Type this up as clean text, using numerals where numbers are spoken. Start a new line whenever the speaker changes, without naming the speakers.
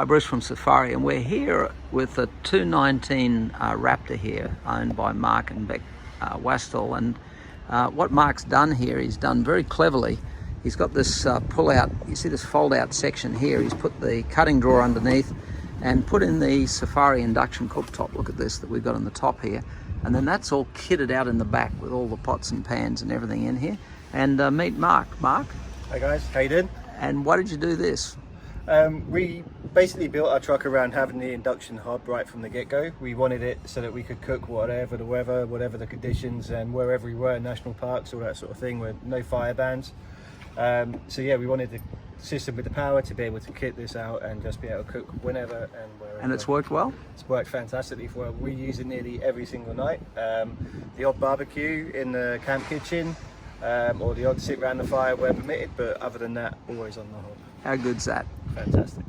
Hi, Bruce from Safiery, and we're here with a 219 Raptor here, owned by Mark and Beck Wastall. And what Mark's done here, he's done very cleverly. He's got this pull-out, you see this fold-out section here. He's put the cutting drawer underneath and put in the Safiery induction cooktop. Look at this that we've got on the top here. And then that's all kitted out in the back with all the pots and pans and everything in here. And meet Mark. Mark?
Hey guys, how you doing?
And why did you do this?
We basically built our truck around having the induction hob right from the get-go. We wanted it so that we could cook whatever the weather, whatever the conditions, and wherever we were, national parks, all that sort of thing, with no fire bans. So yeah, we wanted the system with the power to be able to kit this out and just be able to cook whenever and wherever.
And it's worked well?
It's worked fantastically for us. We use it nearly every single night. The odd barbecue in the camp kitchen, or the odd sit around the fire where permitted, but other than that, always on the hob.
How good's that?
Fantastic.